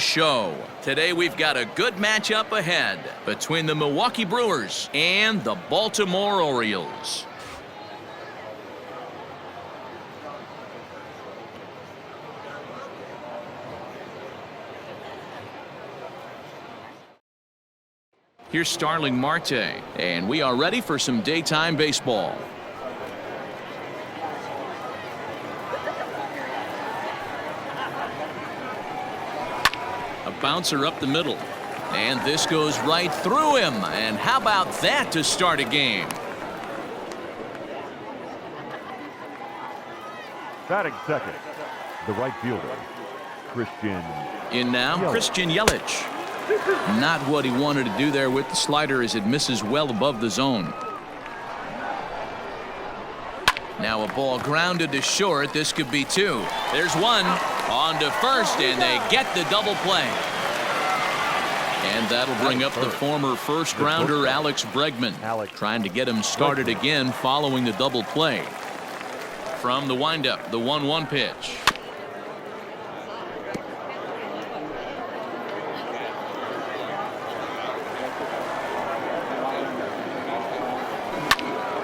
show. Today we've got a good matchup ahead between the Milwaukee Brewers and the Baltimore Orioles. Here's Starling Marte, and we are ready for some daytime baseball. A bouncer up the middle, and this goes right through him. And how about that to start a game? Batting second, the right fielder, Christian. In now, Yelich. Christian Yelich. Not what he wanted to do there with the slider as it misses well above the zone. Now a ball grounded to short. This could be two. There's one. On to first, and they get the double play. And that'll bring up the former first rounder Alex Bregman, trying to get him started again following the double play. From the windup, the 1-1 pitch.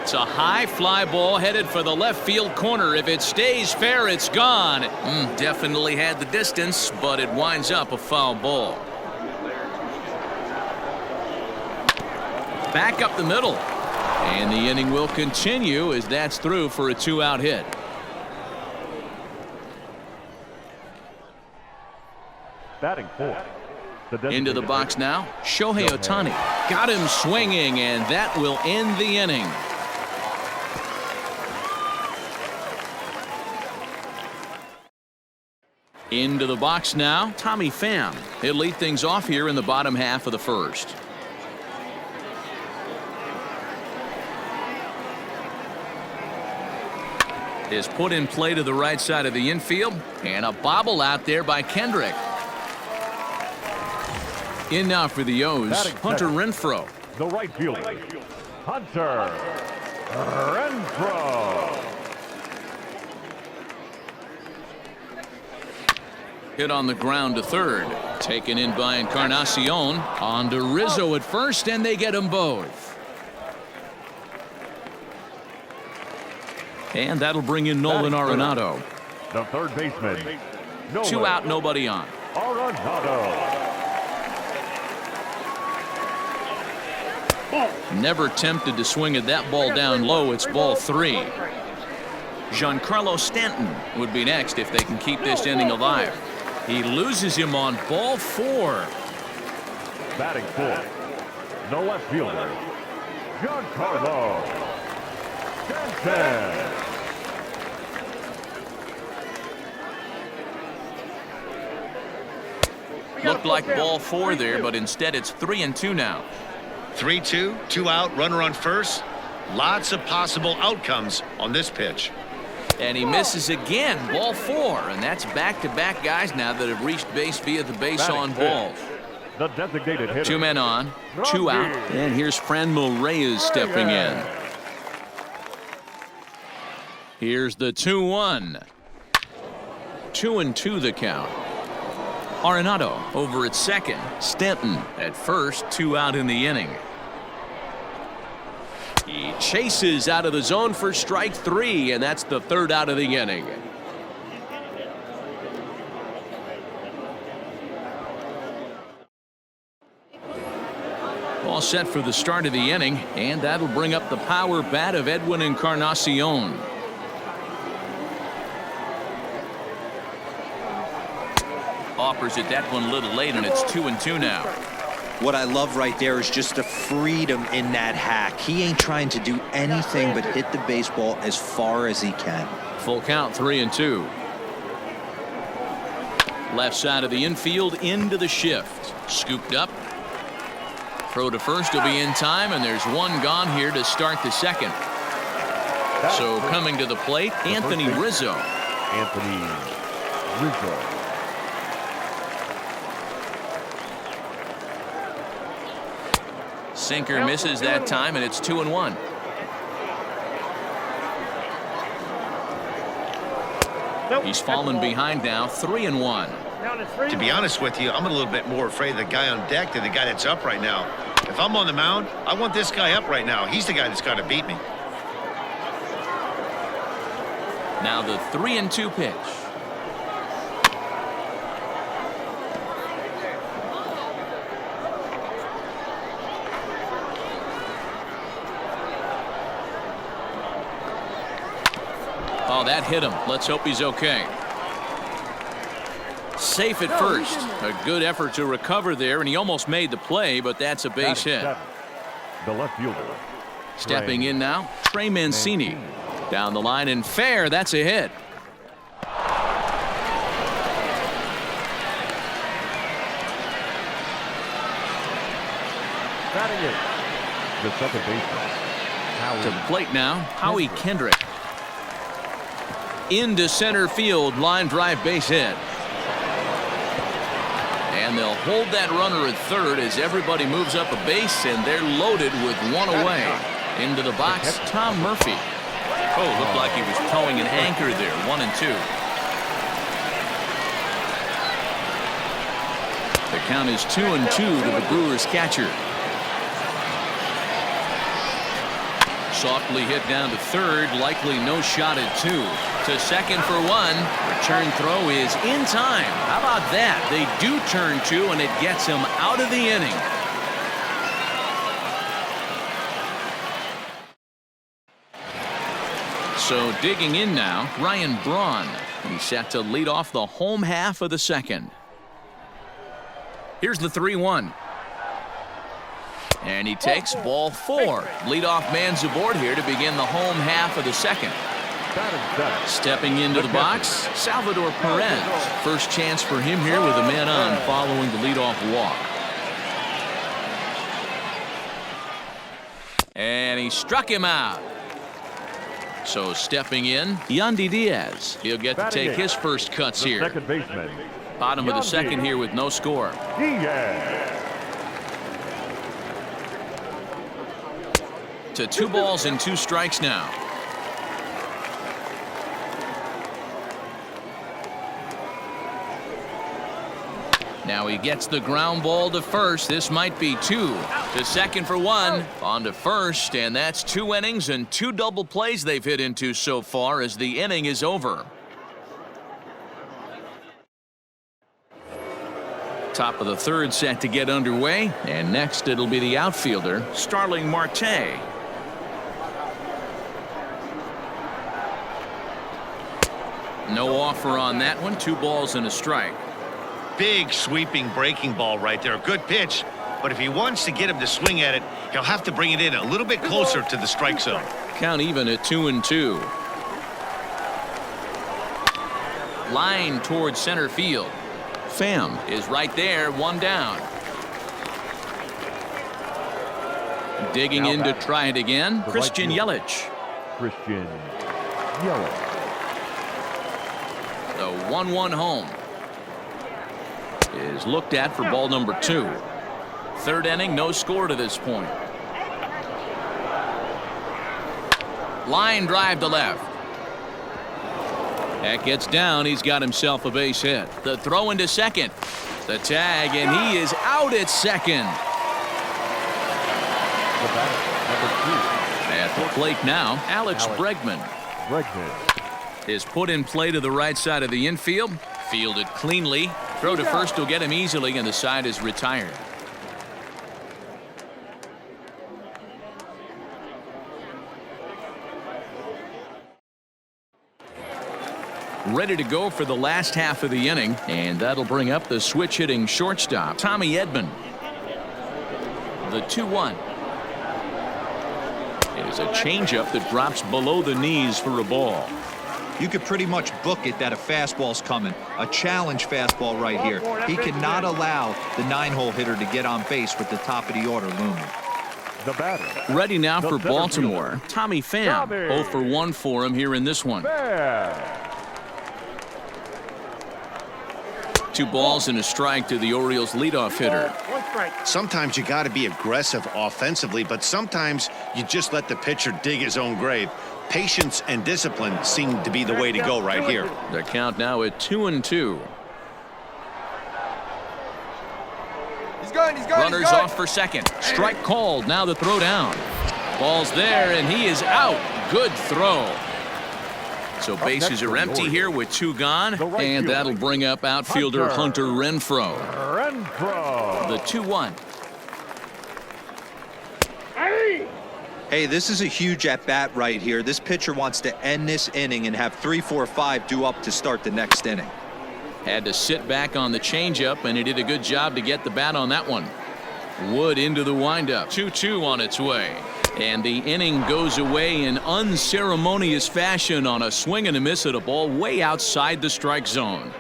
It's a high fly ball headed for the left field corner. If it stays fair, it's gone. Definitely had the distance, but it winds up a foul ball. Back up the middle. And the inning will continue as that's through for a 2-out hit. Batting fourth. Into the box now, Shohei Ohtani. Got him swinging, and that will end the inning. Into the box now, Tommy Pham. He'll lead things off here in the bottom half of the first. Is put in play to the right side of the infield, and a bobble out there by Kendrick. In now for the O's, Hunter Renfroe. The right fielder, Hunter Renfroe. Hit on the ground to third. Taken in by Encarnacion. On to Rizzo at first, and they get them both. And that'll bring in Nolan Arenado. The third baseman. Nolan 2 out, nobody on. Arenado. Never tempted to swing at that ball down low. It's ball 3. Giancarlo Stanton would be next if they can keep this inning alive. He loses him on ball 4. Batting fourth, the left fielder, Giancarlo Stanton. Looked like ball 4 there, but instead it's 3-2 now. 3-2, 2 out, runner on first. Lots of possible outcomes on this pitch. And he misses again, ball 4, and that's back-to-back guys now that have reached base via the base on balls. The designated hitter. 2 men on, 2 out, and here's Franmil Reyes stepping in. Here's the 2-1. 2-2 the count. Arenado over at second. Stanton at first, 2 out in the inning. He chases out of the zone for strike 3, and that's the 3rd out of the inning. All set for the start of the inning, and that'll bring up the power bat of Edwin Encarnacion. Offers it that one a little late, and it's 2-2 now. What I love right there is just the freedom in that hack. He ain't trying to do anything but hit the baseball as far as he can. Full count, 3-2. Left side of the infield into the shift. Scooped up. Throw to first will be in time, and there's one gone here to start the second. So coming to the plate, Anthony Rizzo. Anthony Rizzo. Sinker misses that time, and it's 2-1. He's fallen behind now, 3-1. To be honest with you, I'm a little bit more afraid of the guy on deck than the guy that's up right now. If I'm on the mound, I want this guy up right now. He's the guy that's got to beat me. Now the 3-2 pitch. Oh, that hit him. Let's hope he's okay. Safe at first. A good effort to recover there, and he almost made the play, but that's a base hit. The left fielder. Stepping in now, Trey Mancini. Down the line and fair. That's a hit. Batting it. The second baseman. To the plate now, Howie Kendrick. Into center field, line drive base hit. And they'll hold that runner at third as everybody moves up a base, and they're loaded with one away. Into the box, Tom Murphy. Oh, looked like he was towing an anchor there, 1-2. The count is 2-2 to the Brewers catcher. Softly hit down to third, likely no shot at two. To second for one. Return throw is in time. How about that? They do turn two, and it gets him out of the inning. So digging in now, Ryan Braun. He's set to lead off the home half of the second. Here's the 3-1. And he takes ball four. Leadoff man's aboard here to begin the home half of the second. Stepping into the box, Salvador Perez. First chance for him here with a man on following the leadoff walk. And he struck him out. So stepping in, Yandy Diaz. He'll get to take his first cuts here. Second baseman. Bottom of the second here with no score. To 2 balls and 2 strikes now. Now he gets the ground ball to first. This might be 2. To second for 1. On to first, and that's 2 innings and 2 double plays they've hit into so far as the inning is over. Top of the third set to get underway, and next it'll be the outfielder, Starling Marte. No offer on that one. 2 balls and a strike. Big sweeping breaking ball right there. Good pitch. But if he wants to get him to swing at it, he'll have to bring it in a little bit closer to the strike zone. Count even at 2-2. Line towards center field. Pham is right there, 1 down. Digging Now in to try it again, Christian Yelich. Christian Yelich. The 1-1 home is looked at for ball number 2. Third inning, no score to this point. Line drive to left. That gets down. He's got himself a base hit. The throw into second. The tag, and he is out at second. At the plate now, Alex Bregman. Is put in play to the right side of the infield. Fielded cleanly. Throw to first will get him easily, and the side is retired. Ready to go for the last half of the inning, and that'll bring up the switch hitting shortstop, Tommy Edman. The 2-1. It is a changeup that drops below the knees for a ball. You could pretty much book it that a fastball's coming. A challenge fastball right here. He cannot allow the 9-hole hitter to get on base with the top of the order looming. The batter. Ready now for Baltimore, Tommy Pham. 0 for 1 for him here in this one. 2 balls and a strike to the Orioles leadoff hitter. Sometimes you got to be aggressive offensively, but sometimes you just let the pitcher dig his own grave. Patience and discipline seem to be the way to go right here. The count now at 2-2. Runners off for second. Strike called. Now the throw down. Ball's there, and he is out. Good throw. So bases are empty here with 2 gone, and that'll bring up outfielder Hunter Renfroe. The 2-1. Hey, this is a huge at-bat right here. This pitcher wants to end this inning and have 3, 4, 5 due up to start the next inning. Had to sit back on the changeup, and he did a good job to get the bat on that one. Wood into the windup. 2-2 on its way. And the inning goes away in unceremonious fashion on a swing and a miss at a ball way outside the strike zone.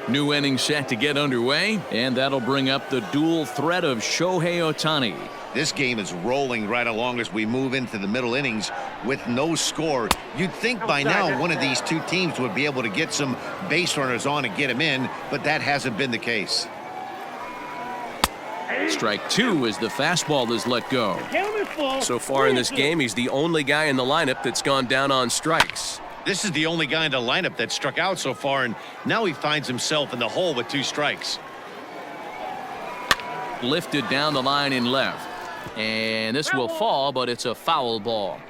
New inning set to get underway, and that'll bring up the dual threat of Shohei Ohtani. This game is rolling right along as we move into the middle innings with no score. You'd think by now one of these 2 teams would be able to get some base runners on and get them in, but that hasn't been the case. Strike 2 as the fastball is let go. So far in this game, he's the only guy in the lineup that's gone down on strikes. This is the only guy in the lineup that struck out so far, and now he finds himself in the hole with 2 strikes. Lifted down the line in left. And this will fall, but it's a foul ball.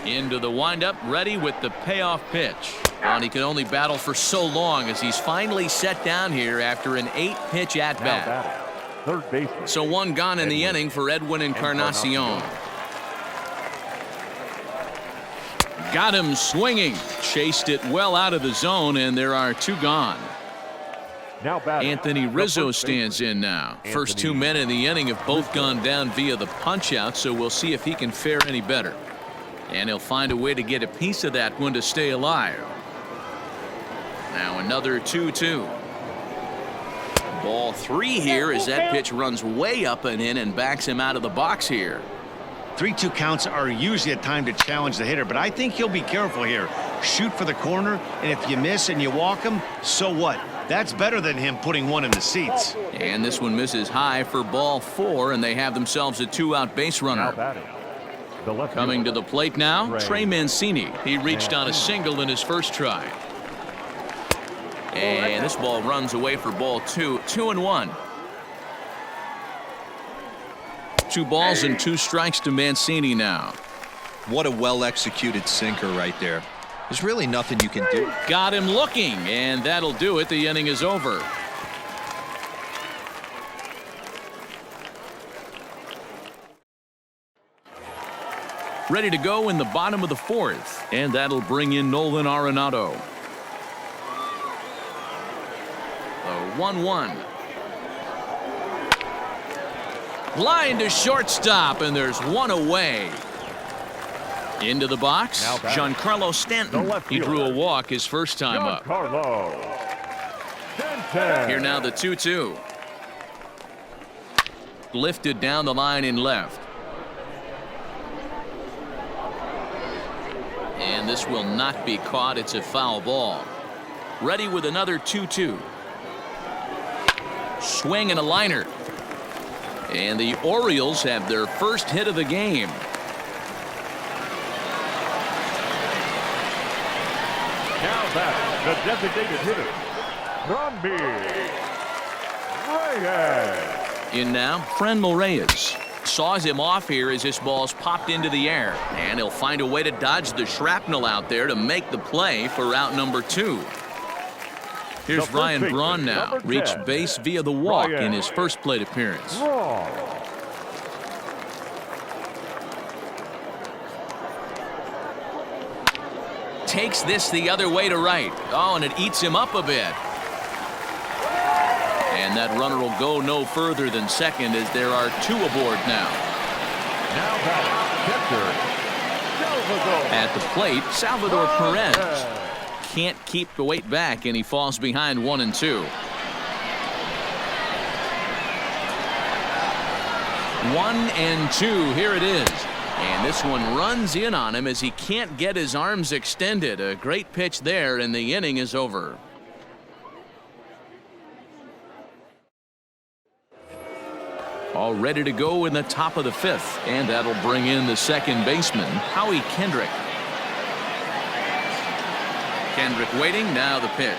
Into the windup, ready with the payoff pitch. And he can only battle for so long as he's finally set down here after an 8-pitch at-bat. Third baseman. So 1 gone in the inning for Edwin Encarnacion. Got him swinging. Chased it well out of the zone, and there are 2 gone. Now batting, Anthony Rizzo stands in now. First 2 men in the inning have both gone down via the punch-out, so we'll see if he can fare any better. And he'll find a way to get a piece of that one to stay alive. Now another 2-2. Ball 3 here as that pitch runs way up and in and backs him out of the box here. 3-2 counts are usually a time to challenge the hitter, but I think he'll be careful here. Shoot for the corner, and if you miss and you walk him, so what? That's better than him putting one in the seats. And this one misses high for ball 4, and they have themselves a 2-out base runner. Coming to the plate now, Trey Mancini. He reached on a single in his first try. And this ball runs away for ball 2. 2-1. 2 balls and 2 strikes to Mancini now. What a well-executed sinker right there. There's really nothing you can do. Got him looking, and that'll do it. The inning is over. Ready to go in the bottom of the 4th, and that'll bring in Nolan Arenado. The 1-1. Line to shortstop, and there's 1 away. Into the box, Giancarlo Stanton. He drew a walk his first time up. Here now the 2-2. Lifted down the line in left. And this will not be caught. It's a foul ball. Ready with another 2-2. Swing and a liner. And the Orioles have their first hit of the game. Now batting, the designated hitter, Ragin. In now, Franmil Reyes. Saws him off here as this ball's popped into the air. And he'll find a way to dodge the shrapnel out there to make the play for out number 2. Here's Ryan Braun now. Reached base via the walk in his first plate appearance. Takes this the other way to right. Oh, and it eats him up a bit. And that runner will go no further than second as there are 2 aboard now. Now batting, catcher, At the plate, Salvador Perez. Can't keep the weight back, and he falls behind 1 and 2. 1 and 2. Here it is. And this one runs in on him as he can't get his arms extended. A great pitch there, and the inning is over. All ready to go in the top of the 5th, and that'll bring in the second baseman, Howie Kendrick. Kendrick waiting, now the pitch.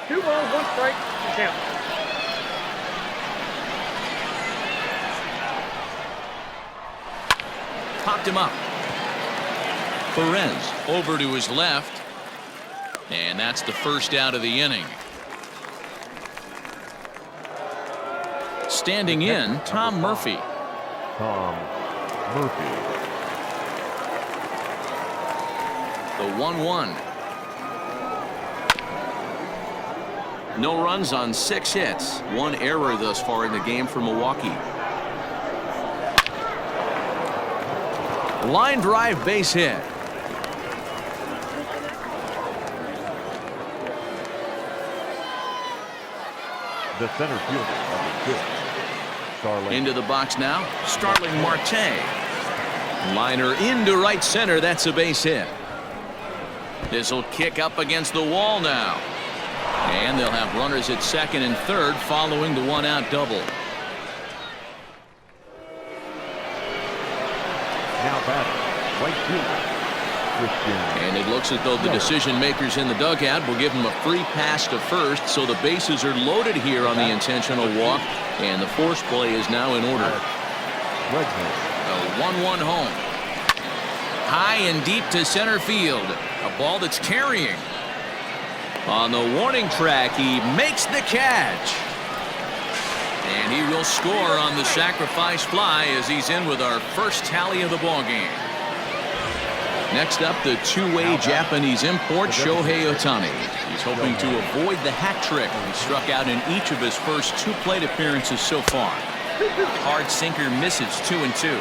2 balls, 1 strike, count. Popped him up. Perez over to his left. And that's the first out of the inning. Standing in, Tom Murphy. Tom Murphy. The 1-1. No runs on 6 hits. 1 error thus far in the game for Milwaukee. Line drive base hit. The center fielder, number 6. Starling. Into the box now, Starling Marte. Liner into right center. That's a base hit. This will kick up against the wall now. And they'll have runners at second and third following the 1-out double. Now batting, right fielder, Christian. And it looks as though the decision makers in the dugout will give him a free pass to first, so the bases are loaded here on the intentional walk, and the force play is now in order. Ragin. A 1-1 home. High and deep to center field. A ball that's carrying. On the warning track, he makes the catch. And he will score on the sacrifice fly as he's in with our first tally of the ballgame. Next up, the two-way Japanese import, Shohei Ohtani. He's hoping to avoid the hat trick. He struck out in each of his first 2 plate appearances so far. Hard sinker misses 2-2.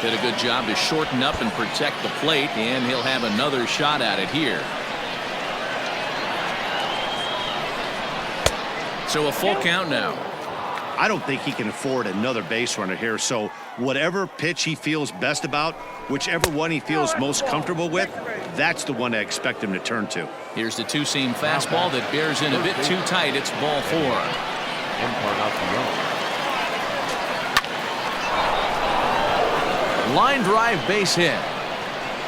Did a good job to shorten up and protect the plate, and he'll have another shot at it here. So a full count now. I don't think he can afford another base runner here, so whatever pitch he feels best about, whichever one he feels most comfortable with, that's the one I expect him to turn to. Here's the 2-seam fastball that bears in a bit too tight. It's ball 4. Umpire out the run. Line drive base hit.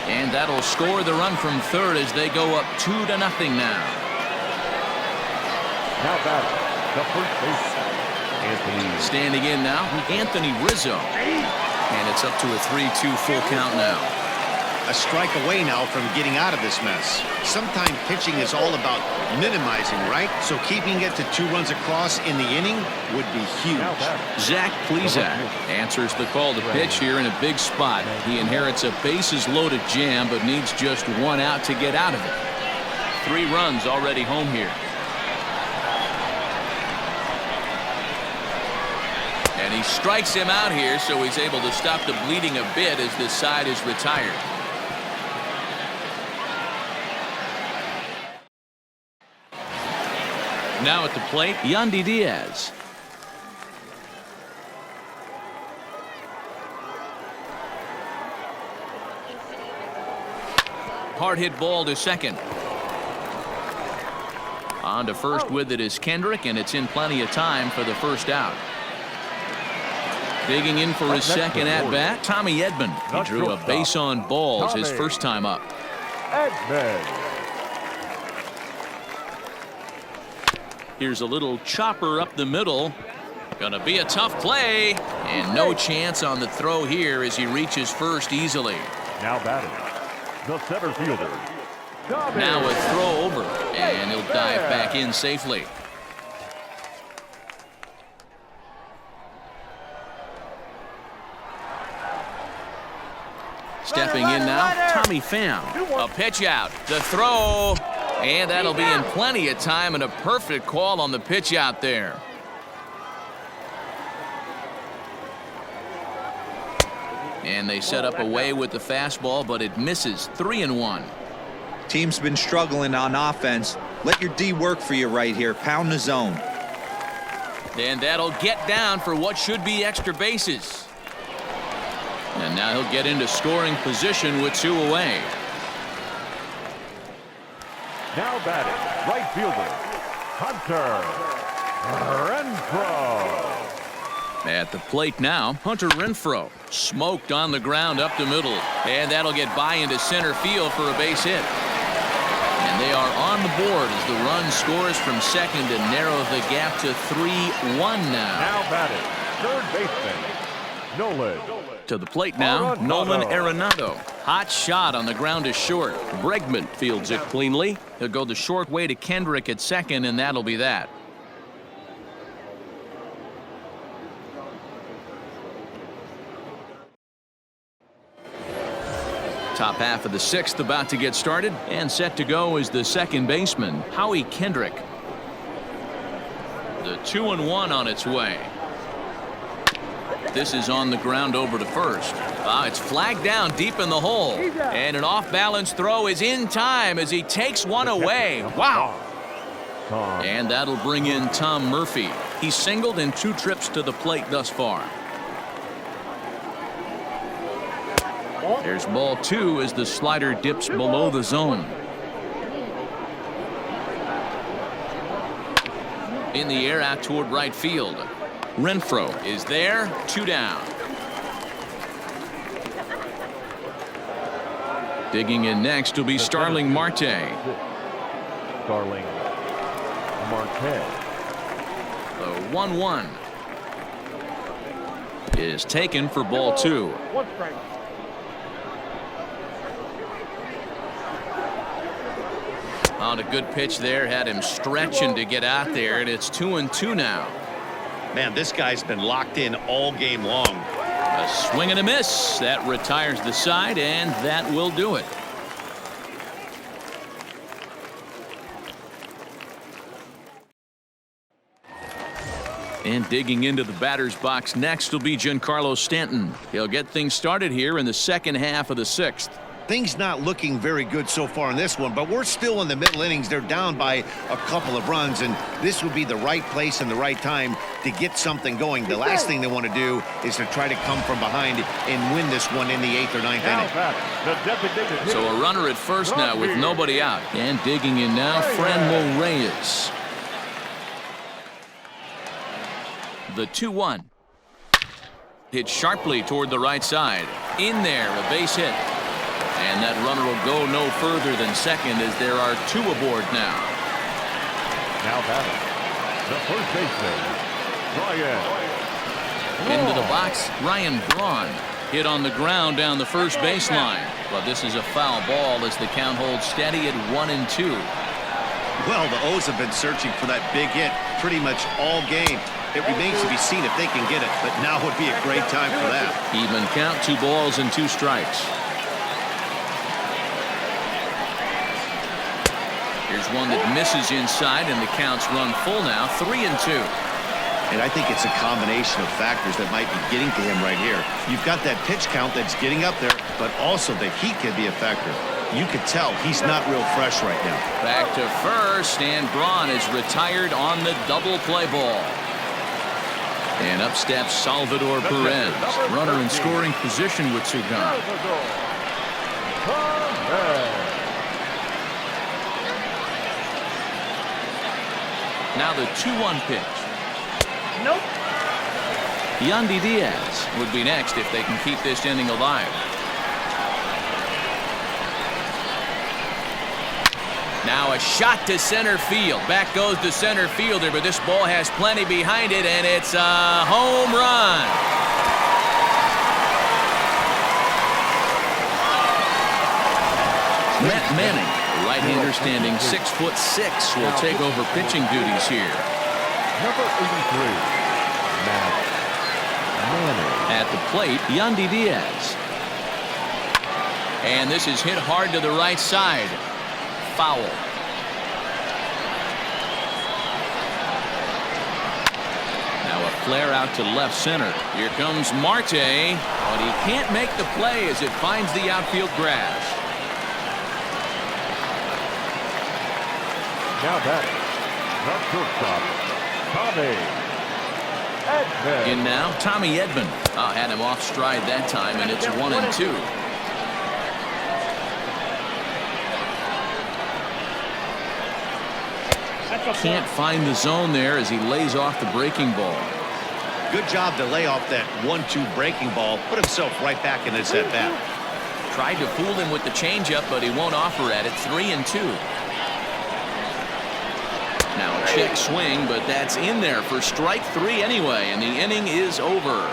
And that'll score the run from third as they go up 2-0 now. Now batting, the first baseman, Anthony. Standing in now, Anthony Rizzo. And it's up to a 3-2 full count now. A strike away now from getting out of this mess. Sometimes pitching is all about minimizing, right? So keeping it to 2 runs across in the inning would be huge. Now batting. Zach Plesac answers the call to pitch here in a big spot. He inherits a bases-loaded jam, but needs just 1 out to get out of it. 3 runs already home here. And he strikes him out here, so he's able to stop the bleeding a bit as this side is retired. Now at the plate, Yandy Diaz. Hard hit ball to second. On to first with it is Kendrick, and it's in plenty of time for the first out. Digging in for his second at-bat, Tommy Edman. He drew a base on balls his first time up. Edman. Here's a little chopper up the middle. Gonna be a tough play. And no chance on the throw here as he reaches first easily. Now batting, the center fielder. Now a throw over, and he'll dive back in safely. Stepping in now, Tommy Pham. A pitch out, the throw, and that'll be in plenty of time and a perfect call on the pitch out there. And they set up away with the fastball, but it misses. 3-1. Team's been struggling on offense. Let your D work for you right here. Pound the zone. And that'll get down for what should be extra bases. And now he'll get into scoring position with 2 away. Now batting, right fielder, Hunter Renfroe. At the plate now, Hunter Renfroe. Smoked on the ground up the middle. And that'll get by into center field for a base hit. They are on the board as the run scores from second to narrow the gap to 3-1 now. Now batting, third baseman, Nolan. To the plate now, Nolan Arenado. Hot shot on the ground is short. Bregman fields it cleanly. He'll go the short way to Kendrick at second, and that'll be that. Top half of the sixth about to get started, and set to go is the second baseman, Howie Kendrick. The 2-1 on its way. This is on the ground over to first. It's flagged down deep in the hole, and an off-balance throw is in time as he takes one away. Wow! And that'll bring in Tom Murphy. He's singled in 2 trips to the plate thus far. There's ball 2 as the slider dips below the zone. In the air out toward right field. Renfroe is there, 2 down. Digging in next will be Starling Marte. Starling Marte. The 1-1 is taken for ball 2. One strike. On a good pitch there, had him stretching to get out there, and it's 2-2 now. Man, this guy's been locked in all game long. A swing and a miss. That retires the side, and that will do it. And digging into the batter's box next will be Giancarlo Stanton. He'll get things started here in the second half of the sixth. Things not looking very good so far in this one, but we're still in the middle innings. They're down by a couple of runs, and this would be the right place and the right time to get something going. The last thing they want to do is to try to come from behind and win this one in the 8th or 9th inning. So a runner at first now with nobody out. And digging in now, Franmil Reyes. The 2-1. Hit sharply toward the right side. In there, a base hit. And that runner will go no further than second as there are 2 aboard now. Now batting, the first baseman, Ryan. Into the box, Ryan Braun. Hit on the ground down the first baseline. But this is a foul ball as the count holds steady at 1-2. Well, the O's have been searching for that big hit pretty much all game. It remains to be seen if they can get it, but now would be a great time for that. Even count, 2 balls and 2 strikes. Here's one that misses inside, and the count's run full now, 3-2. And I think it's a combination of factors that might be getting to him right here. You've got that pitch count that's getting up there, but also the heat can be a factor. You could tell he's not real fresh right now. Back to first, and Braun is retired on the double play ball. And up steps Salvador Perez. Runner in scoring position with 2 gone. Now the 2-1 pitch. Nope. Yandy Diaz would be next if they can keep this inning alive. Now a shot to center field. Back goes the center fielder, but this ball has plenty behind it, and it's a home run. Matt Manning, right-hander standing 6'6", will take over pitching duties here. Number 83, Matt Manning. At the plate, Yandy Diaz. And this is hit hard to the right side. Foul. Now a flare out to left center. Here comes Marte, but he can't make the play as it finds the outfield grass. Now batting, the shortstop, Tommy Edman. In now, Tommy Edman. Had him off stride that time, and it's 1-2. Can't find the zone there as he lays off the breaking ball. Good job to lay off that 1-2 breaking ball. Put himself right back in his at-bat. Tried to fool him with the changeup, but he won't offer at it. 3-2. Now a check swing, but that's in there for strike 3 anyway, and the inning is over.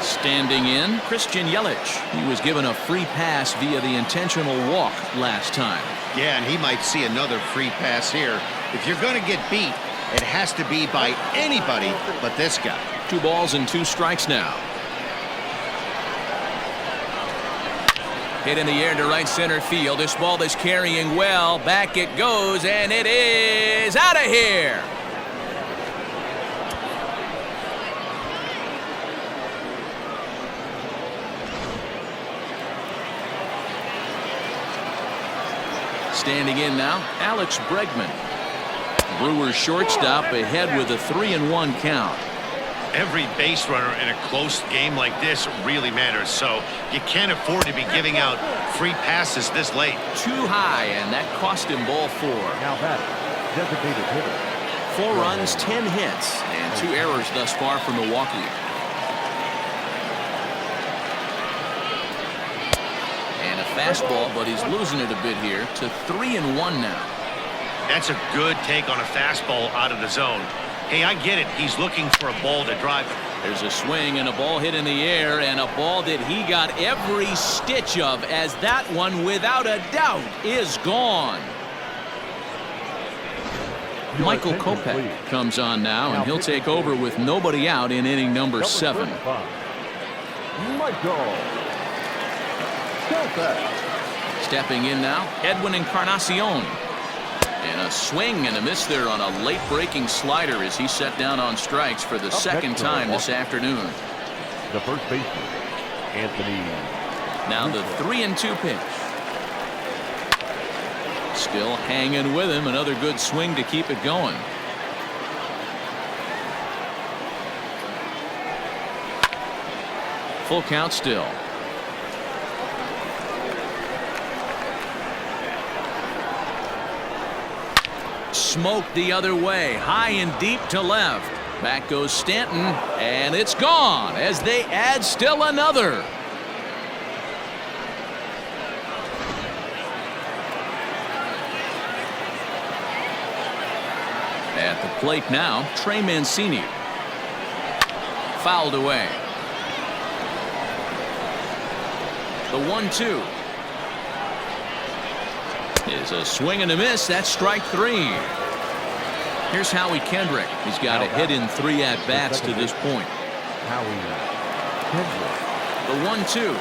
Standing in, Christian Yelich. He was given a free pass via the intentional walk last time. Yeah, and he might see another free pass here. If you're going to get beat, it has to be by anybody but this guy. 2 balls and 2 strikes now. Hit in the air to right center field. This ball is carrying well. Back it goes, and it is out of here. Standing in now, Alex Bregman. Brewers shortstop ahead with a 3-1 count. Every base runner in a close game like this really matters, so you can't afford to be giving out free passes this late. Too high, and that cost him ball 4. Now batting, designated hitter. 4 runs, 10 hits, and 2 errors thus far for Milwaukee. And a fastball, but he's losing it a bit here to 3-1 now. That's a good take on a fastball out of the zone. Hey, I get it. He's looking for a ball to drive. There's a swing and a ball hit in the air, and a ball that he got every stitch of, as that one, without a doubt, is gone. Michael Kopech comes on now, and he'll take over with nobody out in inning number 7. Michael Kopech. Stepping in now, Edwin Encarnacion. And a swing and a miss there on a late breaking slider as he set down on strikes for the second time this afternoon. The first baseman, Anthony. Now the 3-2 pitch. Still hanging with him. Another good swing to keep it going. Full count still. Smoked the other way, high and deep to left. Back goes Stanton, and it's gone as they add still another. At the plate now, Trey Mancini. Fouled away. The 1-2 is a swing and a miss. That's strike 3. Here's Howie Kendrick. He's got a hit in 3 at-bats to this point. Howie Kendrick. The 1-2.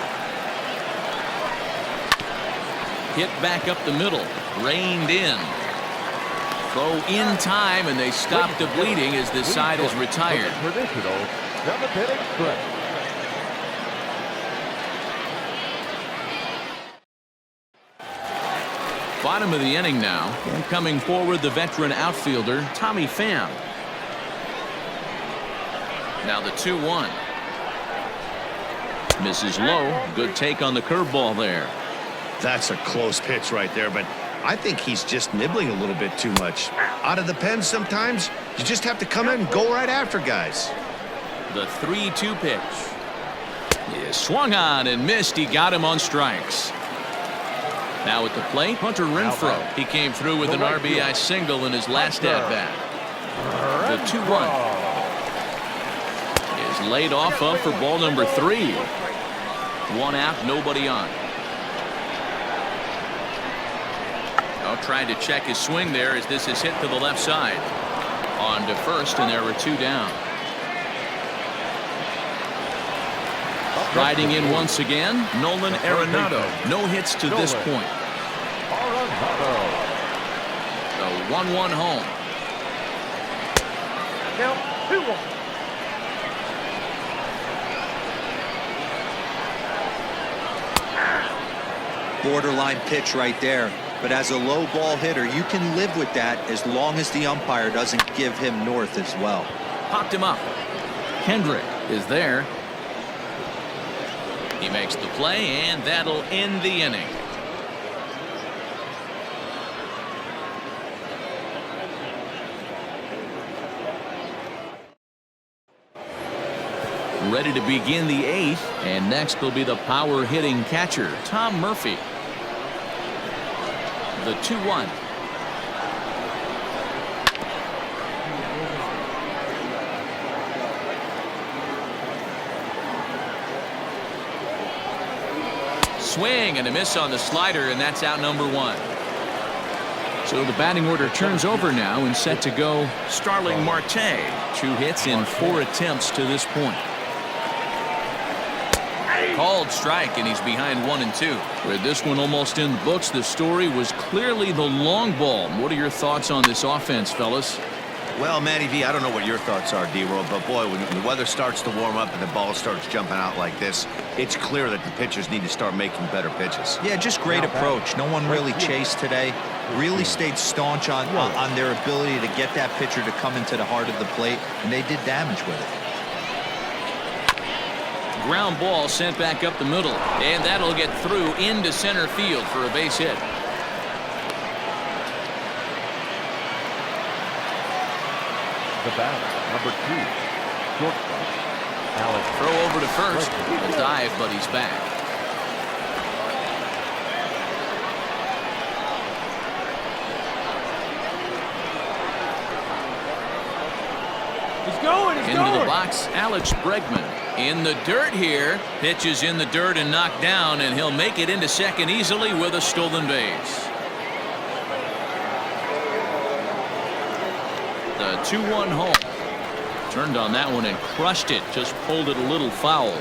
Hit back up the middle. Reined in. Throw in time, and they stop the bleeding as this side is retired. Traditional 7th-inning stretch. Bottom of the inning now, and coming forward the veteran outfielder Tommy Pham. Now the 2-1. Misses low. Good take on the curveball there. That's a close pitch right there, but I think he's just nibbling a little bit too much. Out of the pen sometimes, you just have to come in and go right after guys. The 3-2 pitch. He swung on and missed. He got him on strikes. Now at the plate, Hunter Renfroe. He came through with an RBI single in his last at-bat. The 2-1 is laid off up for ball number 3. 1 out, nobody on. Trying to check his swing there as this is hit to the left side. On to first, and there were 2 down. Riding in once again, Nolan Arenado. No hits to this point. The 1-1 home. Count 2-1. Borderline pitch right there. But as a low ball hitter, you can live with that as long as the umpire doesn't give him north as well. Popped him up. Kendrick is there. He makes the play, and that'll end the inning. Ready to begin the 8th, and next will be the power hitting catcher, T-Murphin. The 2-1. Swing and a miss on the slider, and that's out number 1. So the batting order turns over now and set to go Starling Marte. 2 hits in 4 attempts to this point. Called strike, and he's behind 1-2. With this one almost in the books, the story was clearly the long ball. What are your thoughts on this offense, fellas? Well, Matty V, I don't know what your thoughts are, D-Roll, but boy, when the weather starts to warm up and the ball starts jumping out like this, it's clear that the pitchers need to start making better pitches. Yeah, just great approach. No one really chased today. Really stayed staunch on their ability to get that pitcher to come into the heart of the plate, and they did damage with it. Ground ball sent back up the middle, and that'll get through into center field for a base hit. The batter, number 2, shortstop, Alex. Throw over to first. A dive, but he's back. He's going. Into the box, Alex Bregman. In the dirt here. Pitches in the dirt and knocked down, and he'll make it into second easily with a stolen base. The 2-1 home. Turned on that one and crushed it. Just pulled it a little foul.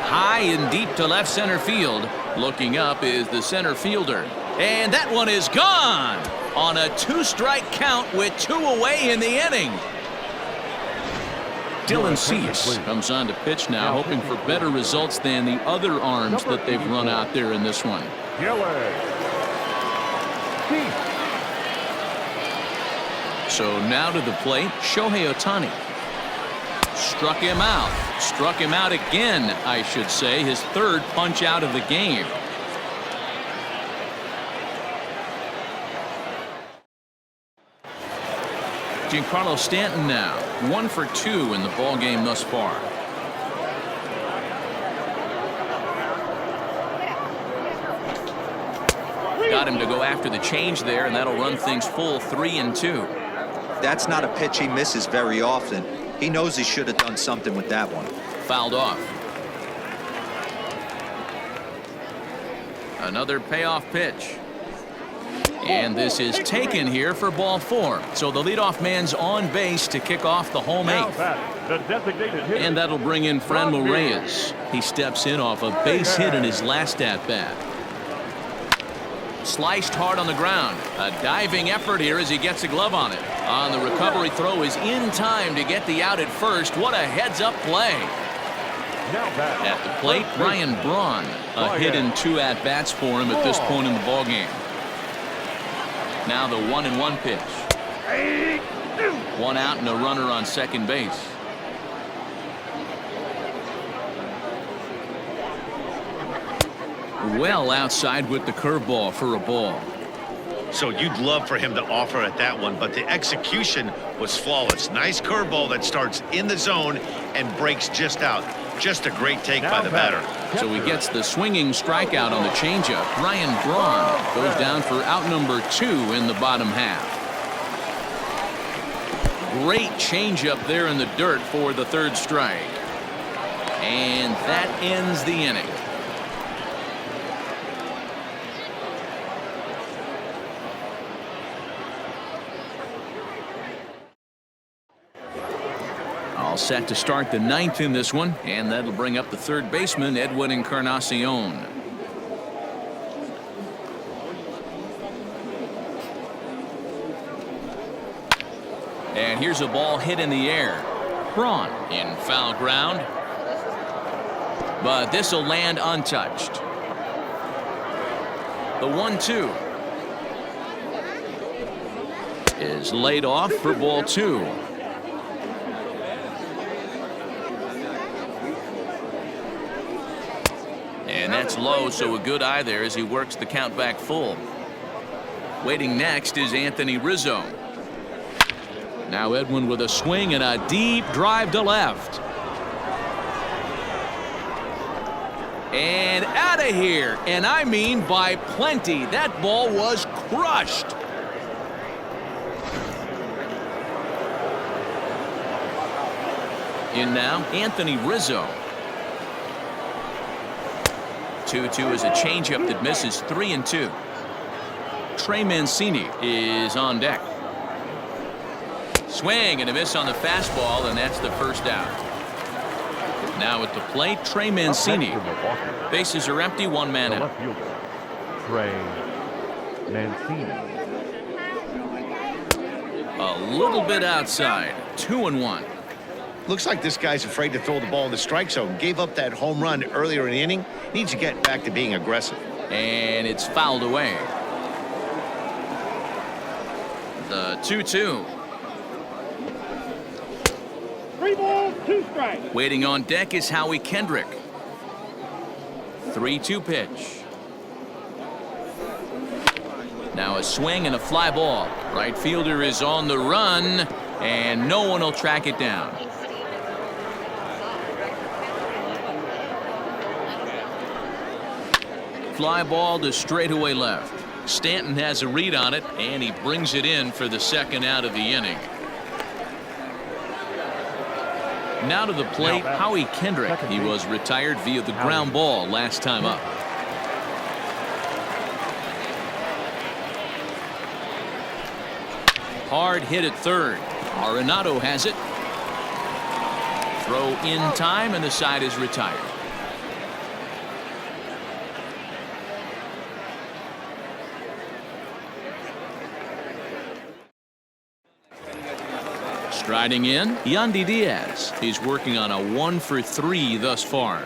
High and deep to left center field. Looking up is the center fielder. And that one is gone on a 2-strike count with 2 away in the inning. Dylan Cease comes on to pitch now, hoping for better results than the other arms that they've run out there in this one. So now to the plate, Shohei Ohtani. Struck him out. Struck him out again, I should say. His 3rd punch out of the game. Giancarlo Stanton now 1 for 2 in the ball game thus far. Got him to go after the change there, and that'll run things full 3-2. That's not a pitch he misses very often. He knows he should have done something with that one. Fouled off. Another payoff pitch. And this is taken here for ball 4. So the leadoff man's on base to kick off the home 8th. And that'll bring in Franmil Reyes. He steps in off a base hit in his last at-bat. Sliced hard on the ground. A diving effort here as he gets a glove on it. On the recovery throw is in time to get the out at first. What a heads-up play. At the plate, Ryan Braun. A hit in 2 at-bats for him at this point in the ballgame. Now the 1-1 pitch. 1 out and a runner on second base. Well outside with the curveball for a ball. So you'd love for him to offer at that one, but the execution was flawless. Nice curveball that starts in the zone and breaks just out. Just a great take by the batter. So he gets the swinging strikeout on the changeup. Ryan Braun goes down for out number 2 in the bottom half. Great changeup there in the dirt for the 3rd strike. And that ends the inning. All set to start the 9th in this one, and that'll bring up the 3rd baseman, Edwin Encarnacion. And here's a ball hit in the air. Braun in foul ground. But this will land untouched. The 1-2 is laid off for ball 2. And that's low, so a good eye there as he works the count back full. Waiting next is Anthony Rizzo. Now Edwin with a swing and a deep drive to left. And out of here, and I mean by plenty. That ball was crushed. In now, Anthony Rizzo. 2-2 is a changeup that misses 3-2. Trey Mancini is on deck. Swing and a miss on the fastball, and that's the first out. Now at the plate, Trey Mancini. Bases are empty, one man out. Left fielder, Trey Mancini. A little bit outside, 2-1. Looks like this guy's afraid to throw the ball in the strike zone. Gave up that home run earlier in the inning. Needs to get back to being aggressive. And it's fouled away. The 2-2. 3 balls, 2 strikes. Waiting on deck is Howie Kendrick. 3-2 pitch. Now a swing and a fly ball. Right fielder is on the run, and no one will track it down. Fly ball to straightaway left. Stanton has a read on it, and he brings it in for the second out of the inning. Now to the plate, Howie Kendrick. He was retired via the ground ball last time up. Hard hit at third. Arenado has it. Throw in time, and the side is retired. Striding in, Yandy Diaz. He's working on a 1-for-3 thus far.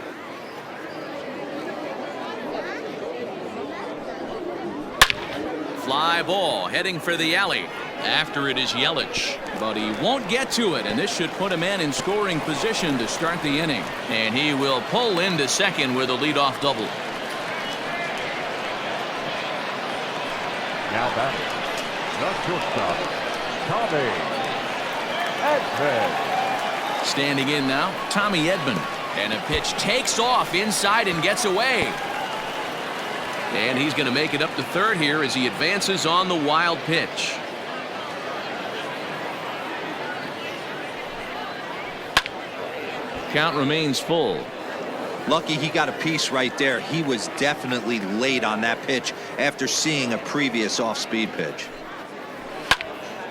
Fly ball heading for the alley. After it is Yelich, but he won't get to it, and this should put a man in scoring position to start the inning. And he will pull into second with a leadoff double. Now batting, the shortstop, Tommy Edman. Standing in now, Tommy Edman. And a pitch takes off inside and gets away. And he's going to make it up to third here as he advances on the wild pitch. Count remains full. Lucky he got a piece right there. He was definitely late on that pitch after seeing a previous off-speed pitch.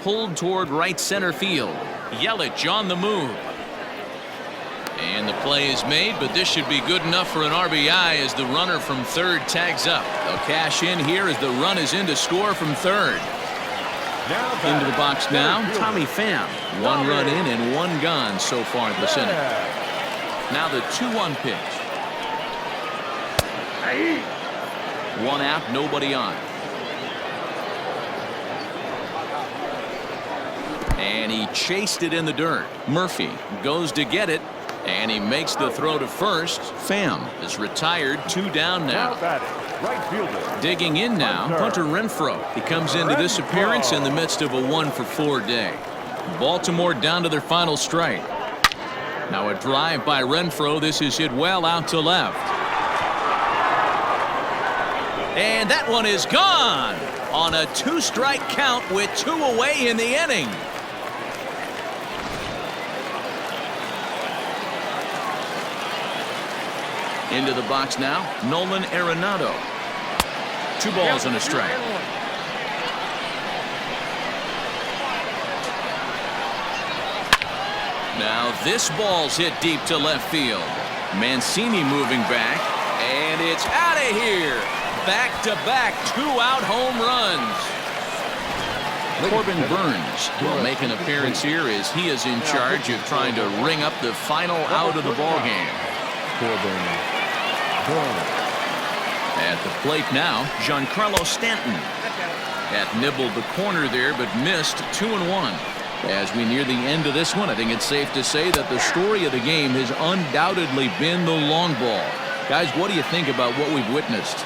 Pulled toward right center field. Yelich on the move. And the play is made, but this should be good enough for an RBI as the runner from third tags up. They'll cash in here as the run is in to score from third. Into the box now, Tommy Pham. 1 run in and 1 gone so far this inning. Now the 2-1 pitch. 1 out, nobody on. And he chased it in the dirt. Murphy goes to get it, and he makes the throw to first. Pham is retired, 2 down now. Right fielder. Digging in now, Hunter Renfroe. He comes into this appearance in the midst of a 1-for-4 day. Baltimore down to their final strike. Now a drive by Renfroe. This is hit well out to left. And that one is gone on a 2-strike count with 2 away in the inning. Into the box now, Nolan Arenado. 2 balls and a strike. Now this ball's hit deep to left field. Mancini moving back, and it's out of here. Back-to-back 2-out home runs. Corbin Burns will make an appearance here as he is in charge of trying to ring up the final out of the ballgame. Corbin Burns. At the plate now, Giancarlo Stanton. Had nibbled the corner there, but missed 2-1. As we near the end of this one, I think it's safe to say that the story of the game has undoubtedly been the long ball. Guys, what do you think about what we've witnessed?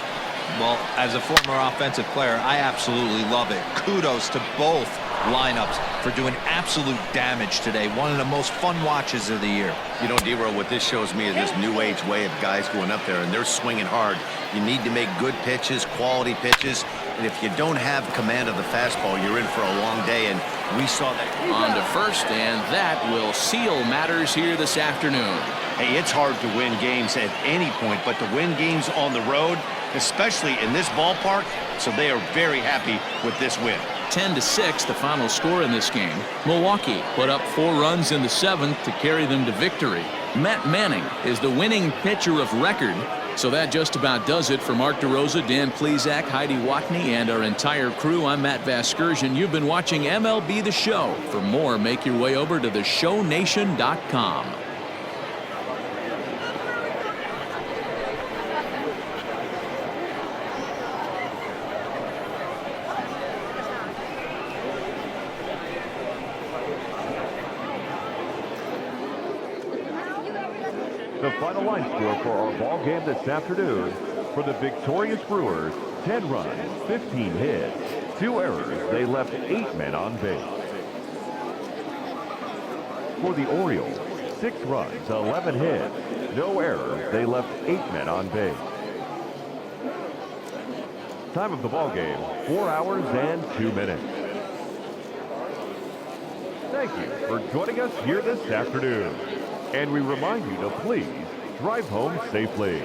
Well, as a former offensive player, I absolutely love it. Kudos to both lineups for doing absolute damage today. One of the most fun watches of the year. You know, D-Row, what this shows me is this new age way of guys going up there, and they're swinging hard. You need to make good pitches, quality pitches, and if you don't have command of the fastball, you're in for a long day, and we saw that. On to first, and that will seal matters here this afternoon. Hey, it's hard to win games at any point, but to win games on the road, especially in this ballpark, so they are very happy with this win. 10-6, the final score in this game. Milwaukee put up 4 runs in the 7th to carry them to victory. Matt Manning is the winning pitcher of record. So that just about does it for Mark DeRosa, Dan Plesac, Heidi Watney, and our entire crew. I'm Matt Vasgersian. You've been watching MLB The Show. For more, make your way over to theshownation.com. The final line score for our ball game this afternoon: for the victorious Brewers, 10 runs, 15 hits, 2 errors. They left 8 men on base. For the Orioles, 6 runs, 11 hits, no errors. They left 8 men on base. Time of the ball game, 4 hours and 2 minutes. Thank you for joining us here this afternoon. And we remind you to please drive home safely.